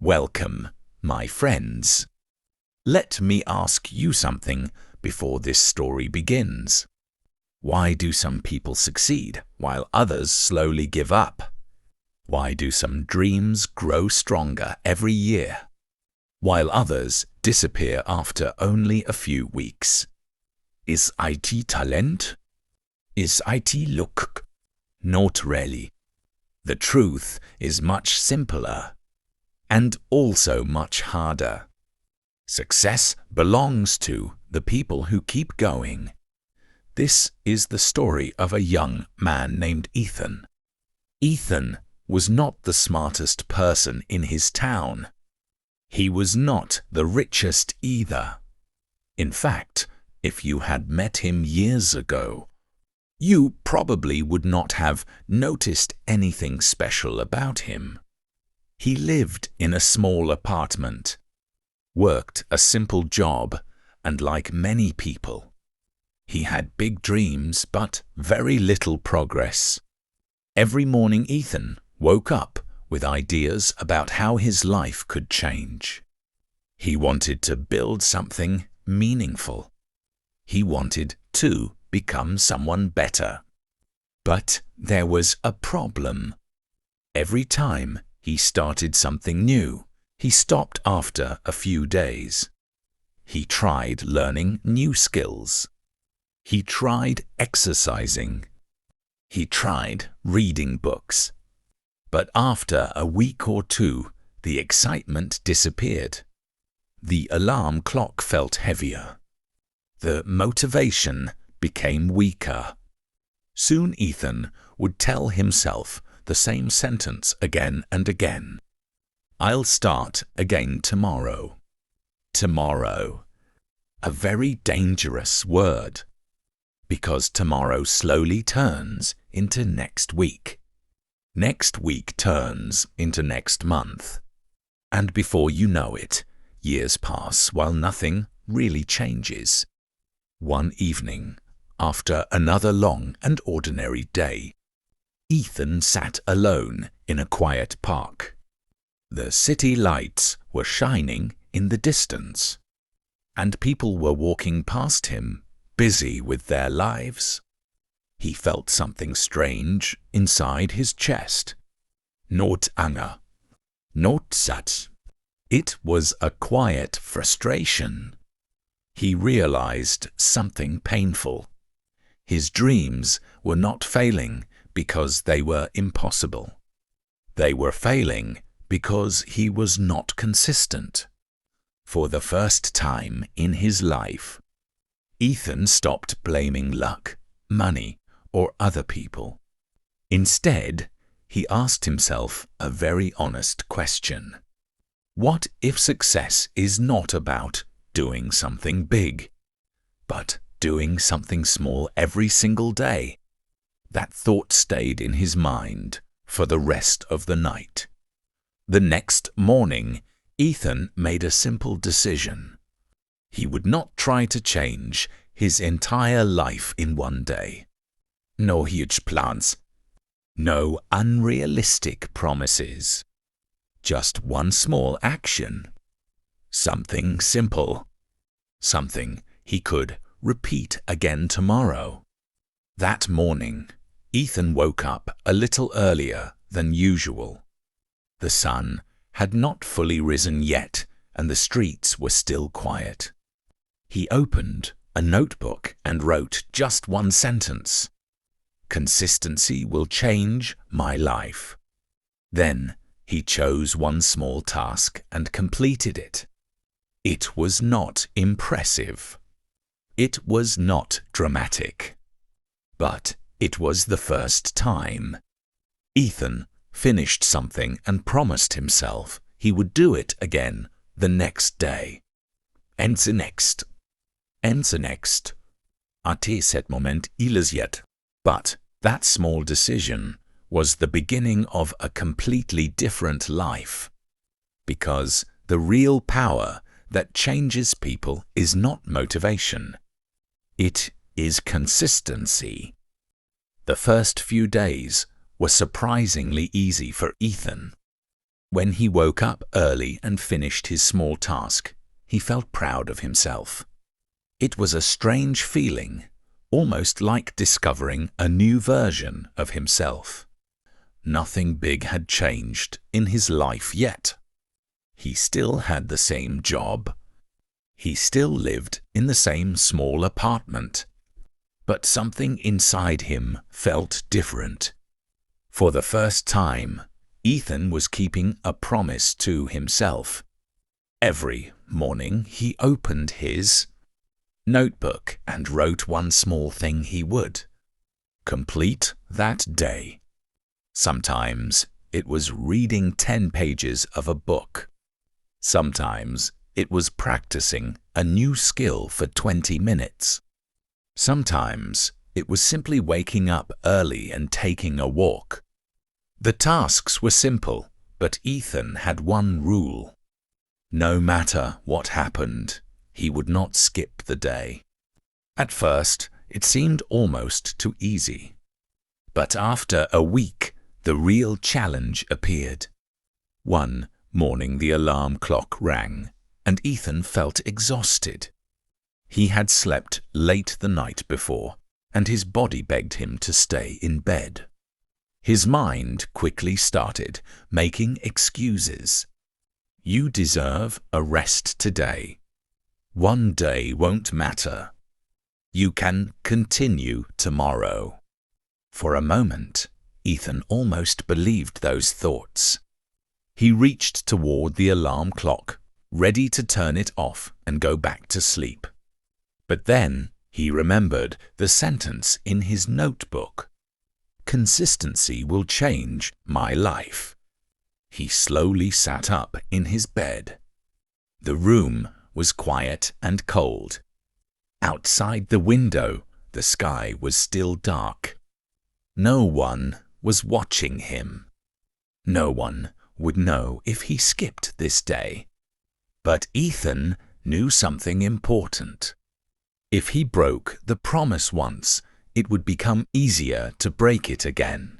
Welcome, my friends. Let me ask you something before this story begins. Why do some people succeed while others slowly give up? Why do some dreams grow stronger every year, while others disappear after only a few weeks? Is IT talent? Is IT luck? Not really. The truth is much simpler and also much harder. Success belongs to the people who keep going. This is the story of a young man named Ethan. Ethan was not the smartest person in his town. He was not the richest either. In fact, if you had met him years ago, you probably would not have noticed anything special about him. He lived in a small apartment, worked a simple job, and like many people, he had big dreams but very little progress. Every morning Ethan woke up with ideas about how his life could change. He wanted to build something meaningful. He wanted to become someone better. But there was a problem. Every time he started something new, he stopped after a few days. He tried learning new skills. He tried exercising. He tried reading books. But after a week or two, the excitement disappeared. The alarm clock felt heavier. The motivation became weaker. Soon Ethan would tell himself the same sentence again and again. I'll start again tomorrow. Tomorrow. A very dangerous word, because tomorrow slowly turns into next week. Next week turns into next month. And before you know it, years pass while nothing really changes. One evening, after another long and ordinary day, Ethan sat alone in a quiet park. The city lights were shining in the distance, and people were walking past him, busy with their lives. He felt something strange inside his chest. Not anger, not sad. It was a quiet frustration. He realized something painful. His dreams were not failing because they were impossible. They were failing because he was not consistent. For the first time in his life, Ethan stopped blaming luck, money, or other people. Instead, he asked himself a very honest question. What if success is not about doing something big, but doing something small every single day? That thought stayed in his mind for the rest of the night. The next morning, Ethan made a simple decision. He would not try to change his entire life in one day. No huge plans. No unrealistic promises. Just one small action. Something simple. Something he could repeat again tomorrow. That morning, Ethan woke up a little earlier than usual. The sun had not fully risen yet, and the streets were still quiet. He opened a notebook and wrote just one sentence. Consistency will change my life. Then he chose one small task and completed it. It was not impressive. It was not dramatic. But it was the first time. Ethan finished something and promised himself he would do it again the next day. En zunächst. At cet moment illusiert. But that small decision was the beginning of a completely different life. Because the real power that changes people is not motivation. It is consistency. The first few days were surprisingly easy for Ethan. When he woke up early and finished his small task, he felt proud of himself. It was a strange feeling, almost like discovering a new version of himself. Nothing big had changed in his life yet. He still had the same job. He still lived in the same small apartment. But something inside him felt different. For the first time, Ethan was keeping a promise to himself. Every morning he opened his notebook and wrote one small thing he would complete that day. Sometimes it was reading 10 pages of a book. Sometimes it was practicing a new skill for 20 minutes. Sometimes it was simply waking up early and taking a walk. The tasks were simple, but Ethan had one rule. No matter what happened, he would not skip the day. At first, it seemed almost too easy. But after a week, the real challenge appeared. One morning the alarm clock rang, and Ethan felt exhausted. He had slept late the night before, and his body begged him to stay in bed. His mind quickly started making excuses. You deserve a rest today. One day won't matter. You can continue tomorrow. For a moment, Ethan almost believed those thoughts. He reached toward the alarm clock, ready to turn it off and go back to sleep. But then he remembered the sentence in his notebook. Consistency will change my life. He slowly sat up in his bed. The room was quiet and cold. Outside the window, the sky was still dark. No one was watching him. No one would know if he skipped this day. But Ethan knew something important. If he broke the promise once, it would become easier to break it again.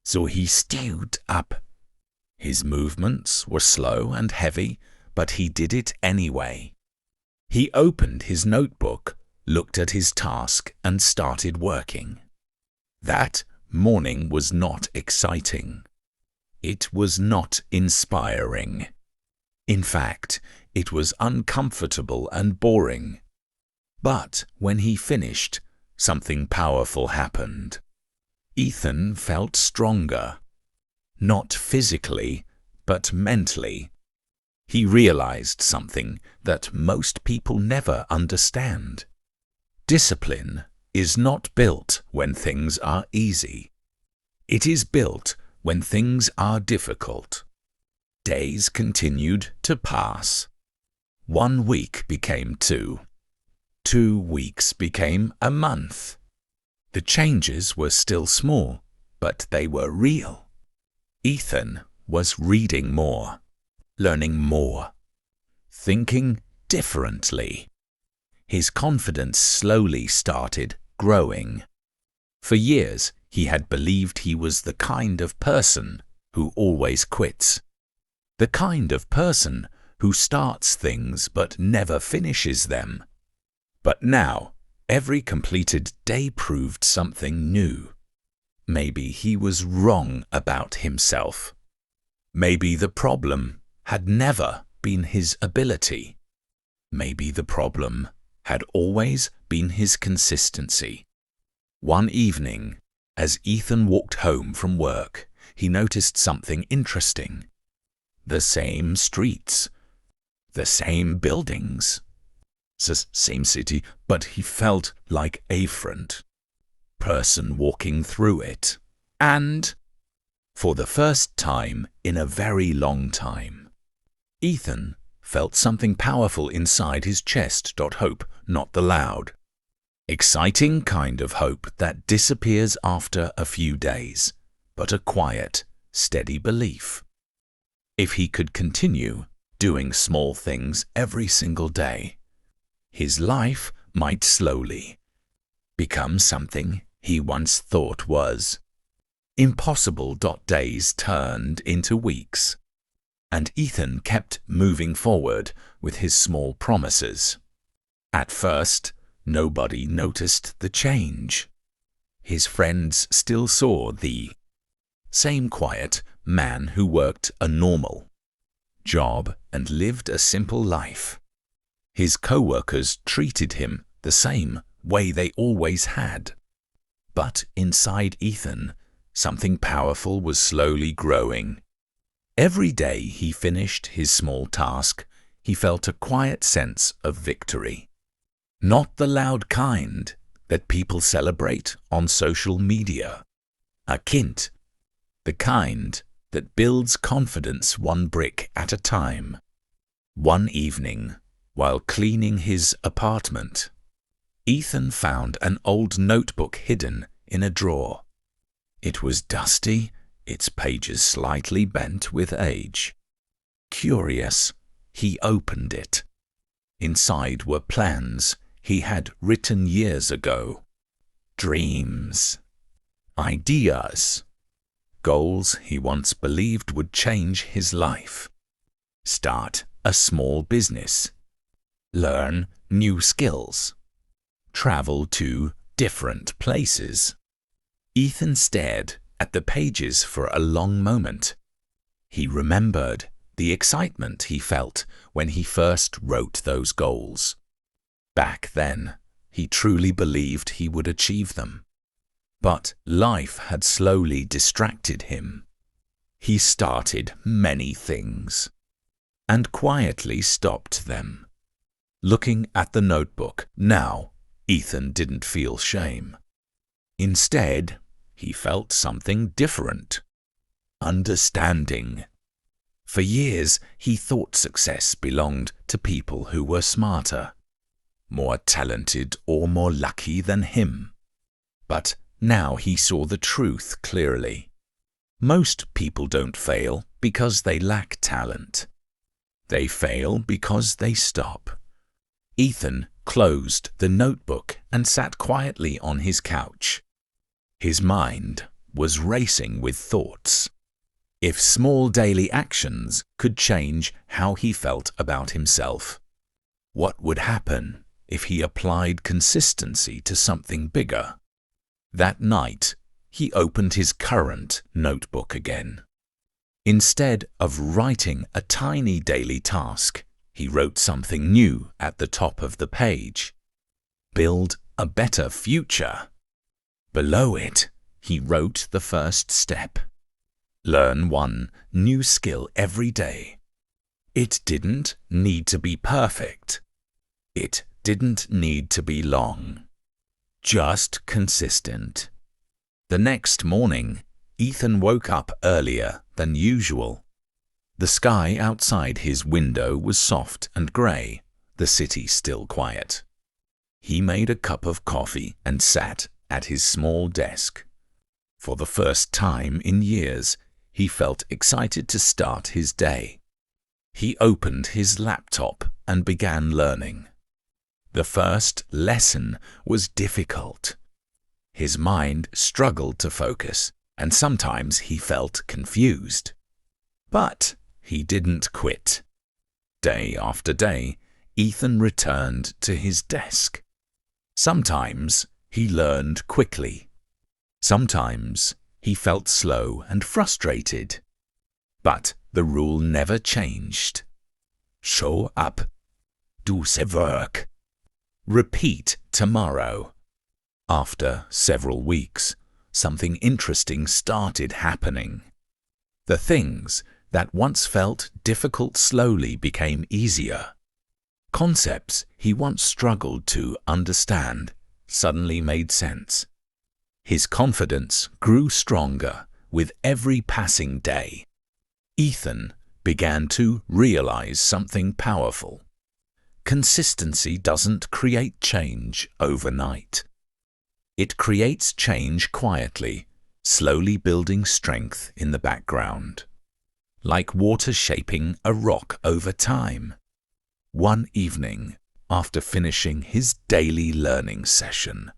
So he stood up. His movements were slow and heavy, but he did it anyway. He opened his notebook, looked at his task, and started working. That morning was not exciting. It was not inspiring. In fact, it was uncomfortable and boring. But when he finished, something powerful happened. Ethan felt stronger. Not physically, but mentally. He realized something that most people never understand. Discipline is not built when things are easy. It is built when things are difficult. Days continued to pass. 1 week became 2. 2 weeks became a month. The changes were still small, but they were real. Ethan was reading more, learning more, thinking differently. His confidence slowly started growing. For years, he had believed he was the kind of person who always quits. The kind of person who starts things but never finishes them. But now, every completed day proved something new. Maybe he was wrong about himself. Maybe the problem had never been his ability. Maybe the problem had always been his consistency. One evening, as Ethan walked home from work, he noticed something interesting. The same streets, the same buildings, the same city, but he felt like a different person walking through it. And for the first time in a very long time, Ethan felt something powerful inside his chest. Hope, not the loud, exciting kind of hope that disappears after a few days, but a quiet, steady belief. If he could continue doing small things every single day, his life might slowly become something he once thought was impossible. Days turned into weeks. and Ethan kept moving forward with his small promises. At first, nobody noticed the change. His friends still saw the same quiet man who worked a normal job and lived a simple life. His co-workers treated him the same way they always had. But inside Ethan, something powerful was slowly growing. Every day he finished his small task, he felt a quiet sense of victory. Not the loud kind that people celebrate on social media. A hint, the kind that builds confidence one brick at a time. One evening, while cleaning his apartment, Ethan found an old notebook hidden in a drawer. It was dusty, its pages slightly bent with age. Curious, he opened it. Inside were plans he had written years ago. Dreams, ideas, goals he once believed would change his life. Start a small business. Learn new skills. Travel to different places. Ethan stared at the pages for a long moment. He remembered the excitement he felt when he first wrote those goals. Back then, he truly believed he would achieve them. But life had slowly distracted him. He started many things and quietly stopped them. Looking at the notebook now, Ethan didn't feel shame. Instead, he felt something different. Understanding. For years, he thought success belonged to people who were smarter, more talented or more lucky than him. But now he saw the truth clearly. Most people don't fail because they lack talent. They fail because they stop. Ethan closed the notebook and sat quietly on his couch. His mind was racing with thoughts. If small daily actions could change how he felt about himself, what would happen if he applied consistency to something bigger? That night, he opened his current notebook again. Instead of writing a tiny daily task, he wrote something new at the top of the page. Build a better future. Below it, he wrote the first step. Learn one new skill every day. It didn't need to be perfect. It didn't need to be long. Just consistent. The next morning, Ethan woke up earlier than usual. The sky outside his window was soft and grey, the city still quiet. He made a cup of coffee and sat at his small desk. For the first time in years, he felt excited to start his day. He opened his laptop and began learning. The first lesson was difficult. His mind struggled to focus, and sometimes he felt confused. But he didn't quit. Day after day, Ethan returned to his desk. Sometimes he learned quickly. Sometimes he felt slow and frustrated. But the rule never changed. Show up. Do the work. Repeat tomorrow. After several weeks, something interesting started happening. The things that once felt difficult slowly became easier. Concepts he once struggled to understand suddenly made sense. His confidence grew stronger with every passing day. Ethan began to realize something powerful. Consistency doesn't create change overnight. It creates change quietly, slowly building strength in the background. Like water shaping a rock over time. One evening, after finishing his daily learning session,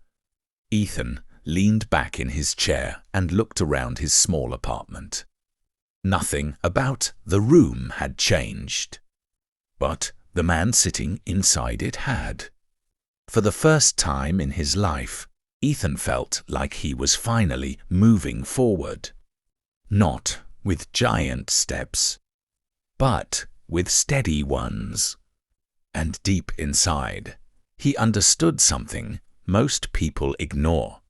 Ethan leaned back in his chair and looked around his small apartment. Nothing about the room had changed, but the man sitting inside it had. For the first time in his life, Ethan felt like he was finally moving forward. Not with giant steps, but with steady ones. And deep inside, he understood something most people ignore.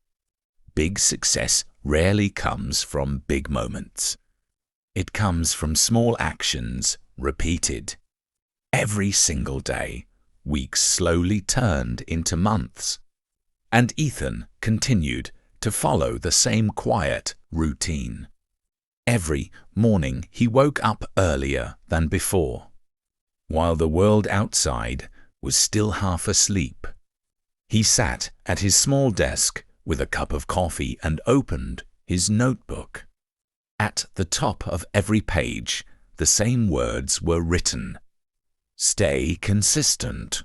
Big success rarely comes from big moments. It comes from small actions repeated. Every single day, weeks slowly turned into months. And Ethan continued to follow the same quiet routine. Every morning he woke up earlier than before, while the world outside was still half asleep. He sat at his small desk with a cup of coffee and opened his notebook. At the top of every page, the same words were written. Stay consistent.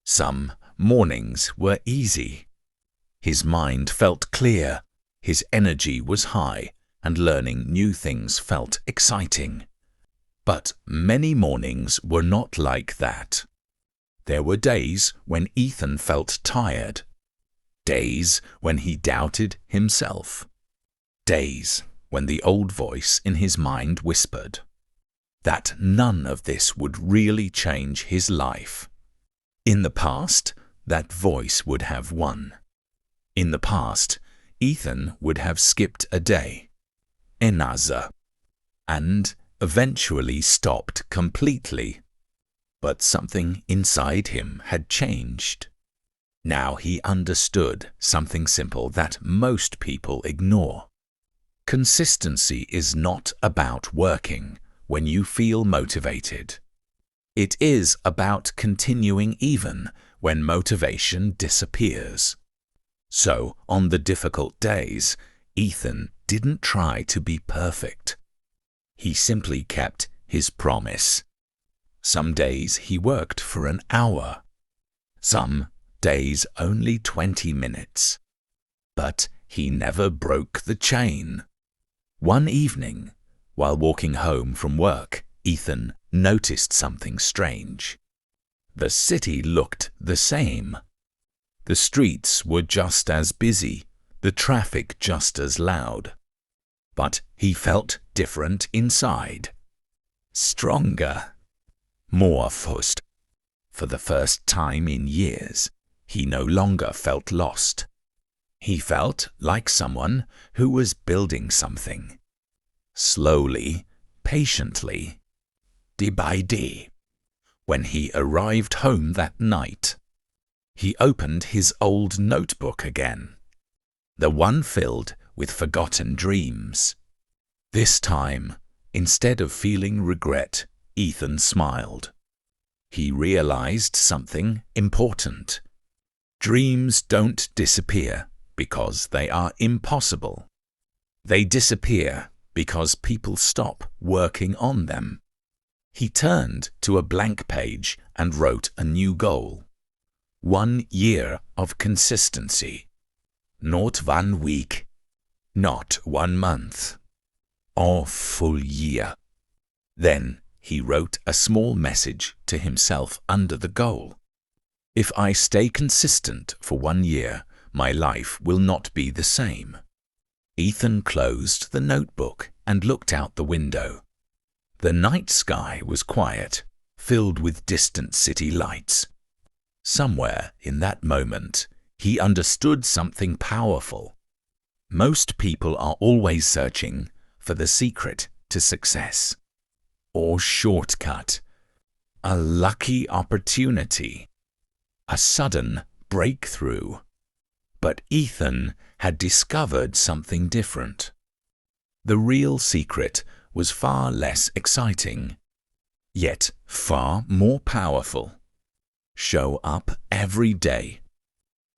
Some mornings were easy. His mind felt clear, his energy was high, and learning new things felt exciting. But many mornings were not like that. There were days when Ethan felt tired. Days when he doubted himself. Days when the old voice in his mind whispered that none of this would really change his life. In the past, that voice would have won. In the past, Ethan would have skipped a day, another, and eventually stopped completely. But something inside him had changed. Now he understood something simple that most people ignore. Consistency is not about working when you feel motivated. It is about continuing even when motivation disappears. So, on the difficult days, Ethan didn't try to be perfect. He simply kept his promise. Some days he worked for an hour. Some days only 20 minutes. But he never broke the chain. One evening, while walking home from work, Ethan noticed something strange. The city looked the same. The streets were just as busy, the traffic just as loud. But he felt different inside. Stronger. More focused. For the first time in years, he no longer felt lost. He felt like someone who was building something. Slowly, patiently, day by day. When he arrived home that night, he opened his old notebook again, the one filled with forgotten dreams. This time, instead of feeling regret, Ethan smiled. He realized something important. Dreams don't disappear because they are impossible. They disappear because people stop working on them. He turned to a blank page and wrote a new goal. 1 year of consistency. Not 1 week. Not 1 month. A full year. Then he wrote a small message to himself under the goal. If I stay consistent for 1 year, my life will not be the same. Ethan closed the notebook and looked out the window. The night sky was quiet, filled with distant city lights. Somewhere in that moment, he understood something powerful. Most people are always searching for the secret to success, or shortcut, a lucky opportunity, a sudden breakthrough. But Ethan had discovered something different. The real secret was far less exciting, yet far more powerful. Show up every day,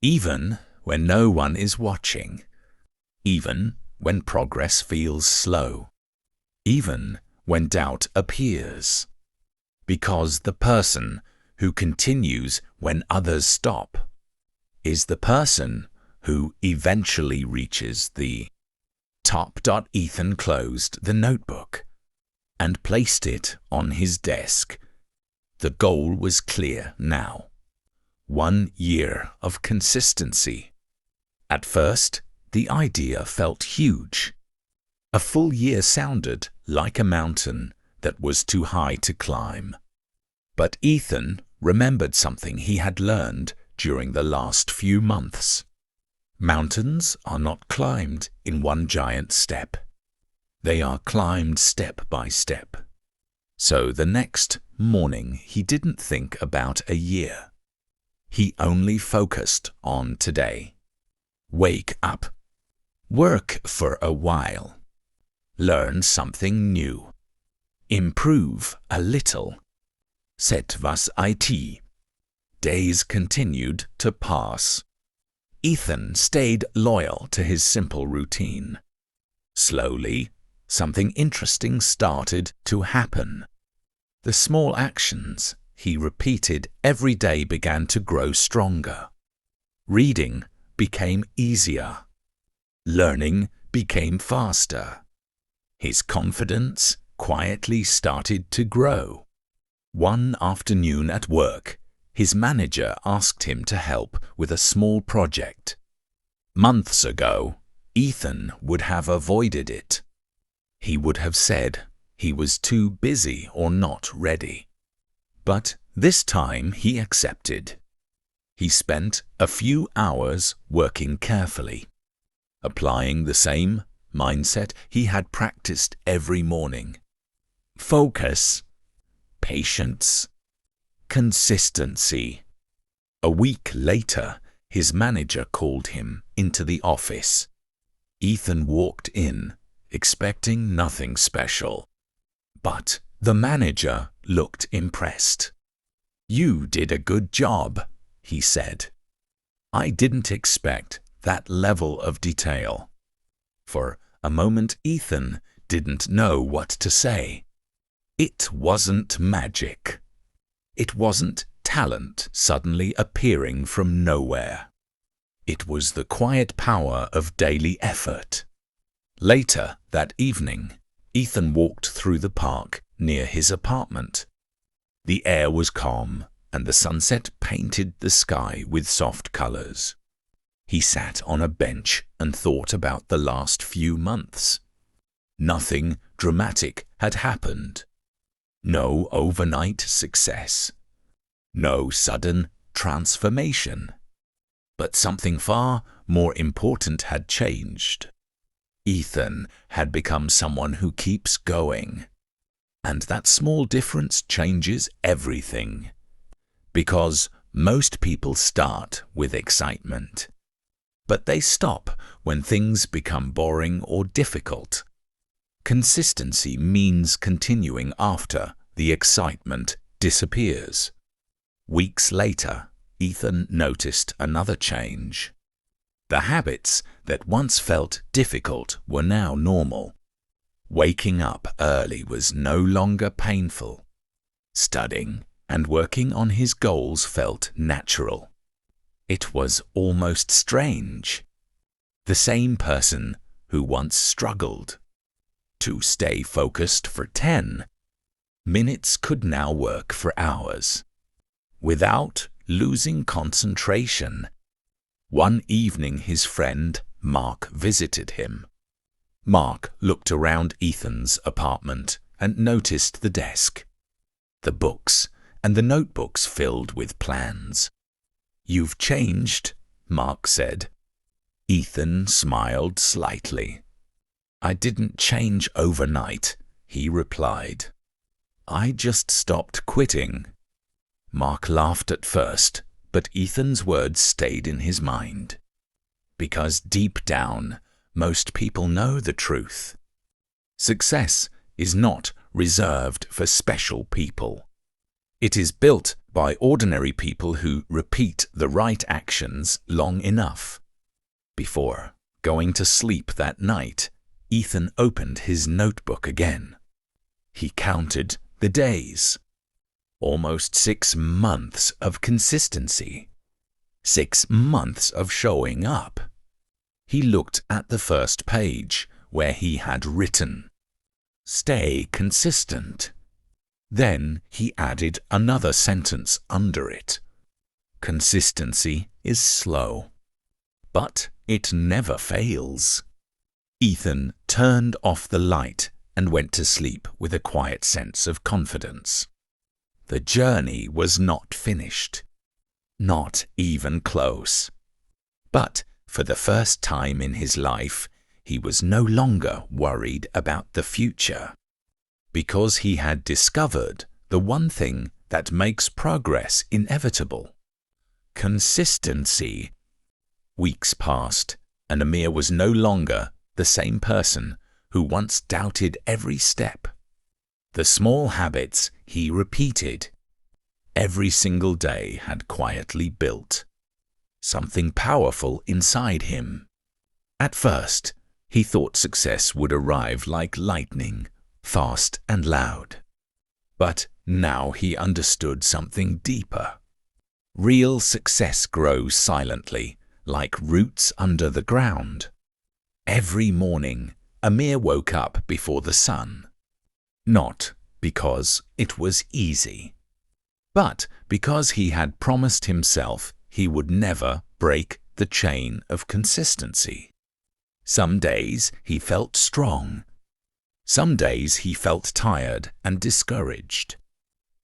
even when no one is watching, even when progress feels slow, even when doubt appears. Because the person who continues when others stop is the person who eventually reaches the top. Ethan closed the notebook and placed it on his desk. The goal was clear now. 1 year of consistency. At first, the idea felt huge. A full year sounded like a mountain that was too high to climb. But Ethan remembered something he had learned during the last few months. Mountains are not climbed in one giant step. They are climbed step by step. So the next morning he didn't think about a year. He only focused on today. Wake up. Work for a while. Learn something new. Improve a little. Etwas IT. Days continued to pass. Ethan stayed loyal to his simple routine. Slowly, something interesting started to happen. The small actions he repeated every day began to grow stronger. Reading became easier. Learning became faster. His confidence quietly started to grow. One afternoon at work, his manager asked him to help with a small project. Months ago, Ethan would have avoided it. He would have said he was too busy or not ready. But this time he accepted. He spent a few hours working carefully, applying the same mindset he had practiced every morning. Focus, patience, consistency. A week later, his manager called him into the office. Ethan walked in, expecting nothing special. But the manager looked impressed. "You did a good job," he said. "I didn't expect that level of detail." For a moment, Ethan didn't know what to say. It wasn't magic. It wasn't talent suddenly appearing from nowhere. It was the quiet power of daily effort. Later that evening, Ethan walked through the park near his apartment. The air was calm, and the sunset painted the sky with soft colors. He sat on a bench and thought about the last few months. Nothing dramatic had happened. No overnight success. No sudden transformation. But something far more important had changed. Ethan had become someone who keeps going. And that small difference changes everything. Because most people start with excitement. But they stop when things become boring or difficult. Consistency means continuing after the excitement disappears. Weeks later, Ethan noticed another change. The habits that once felt difficult were now normal. Waking up early was no longer painful. Studying and working on his goals felt natural. It was almost strange. The same person who once struggled to stay focused for 10 minutes could now work for hours, without losing concentration. One evening his friend Mark visited him. Mark looked around Ethan's apartment and noticed the desk, the books, and the notebooks filled with plans. "You've changed," Mark said. Ethan smiled slightly. "I didn't change overnight," he replied. "I just stopped quitting." Mark laughed at first, but Ethan's words stayed in his mind. Because deep down, most people know the truth. Success is not reserved for special people. It is built by ordinary people who repeat the right actions long enough. Before going to sleep that night, Ethan opened his notebook again. He counted the days. Almost 6 months of consistency. 6 months of showing up. He looked at the first page where he had written, Stay consistent. Then he added another sentence under it. Consistency is slow, but it never fails. Ethan turned off the light and went to sleep with a quiet sense of confidence. The journey was not finished. Not even close. But for the first time in his life, he was no longer worried about the future, because he had discovered the one thing that makes progress inevitable: consistency. Weeks passed, and Amir was no longer the same person who once doubted every step. The small habits he repeated every single day had quietly built something powerful inside him. At first, he thought success would arrive like lightning, fast and loud. But now he understood something deeper. Real success grows silently, like roots under the ground. Every morning, Amir woke up before the sun. Not because it was easy, but because he had promised himself he would never break the chain of consistency. Some days he felt strong. Some days he felt tired and discouraged.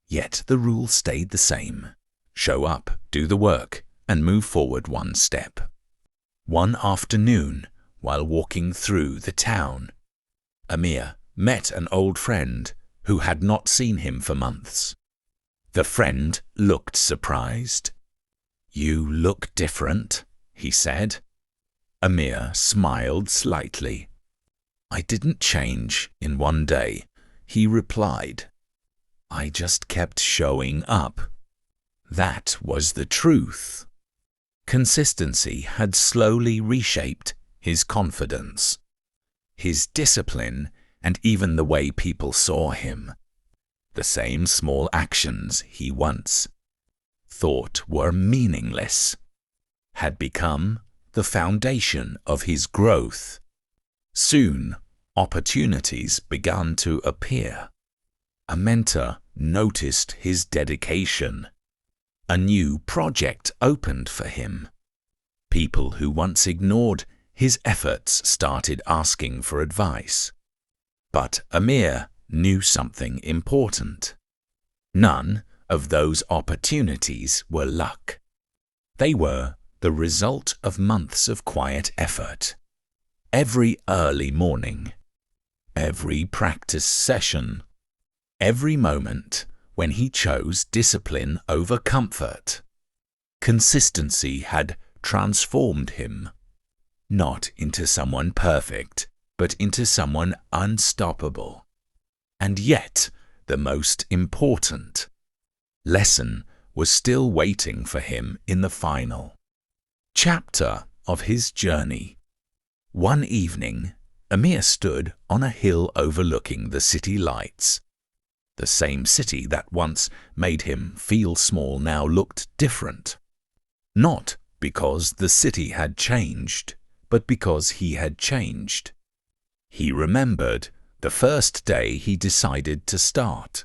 Yet the rule stayed the same. Show up, do the work, and move forward one step. One afternoon, while walking through the town, Amir met an old friend who had not seen him for months. The friend looked surprised. "You look different," he said. Amir smiled slightly. "I didn't change in one day," he replied. "I just kept showing up." That was the truth. Consistency had slowly reshaped his confidence, his discipline, and even the way people saw him. The same small actions he once thought were meaningless had become the foundation of his growth. Soon, opportunities began to appear. A mentor noticed his dedication. A new project opened for him. People who once ignored his efforts started asking for advice. But Amir knew something important. None of those opportunities were luck. They were the result of months of quiet effort. Every early morning, every practice session, every moment when he chose discipline over comfort. Consistency had transformed him, not into someone perfect, but into someone unstoppable. And yet, the most important lesson was still waiting for him in the final chapter of his journey. One evening, Amir stood on a hill overlooking the city lights. The same city that once made him feel small now looked different. Not because the city had changed, but because he had changed. He remembered the first day he decided to start.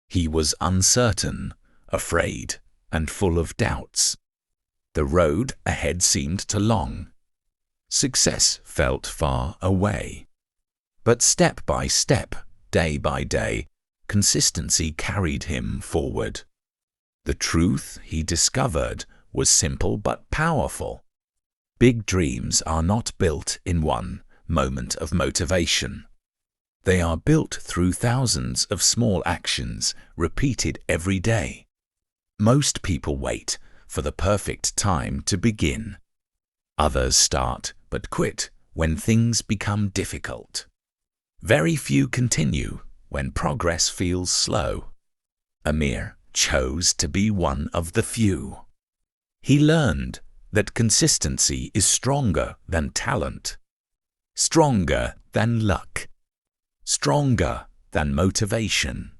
He was uncertain, afraid, and full of doubts. The road ahead seemed too long. Success felt far away. But step by step, day by day, consistency carried him forward. The truth he discovered was simple but powerful. Big dreams are not built in one moment of motivation. They are built through thousands of small actions repeated every day. Most people wait for the perfect time to begin. Others start but quit when things become difficult. Very few continue when progress feels slow. Amir chose to be one of the few. He learned that consistency is stronger than talent, stronger than luck, stronger than motivation.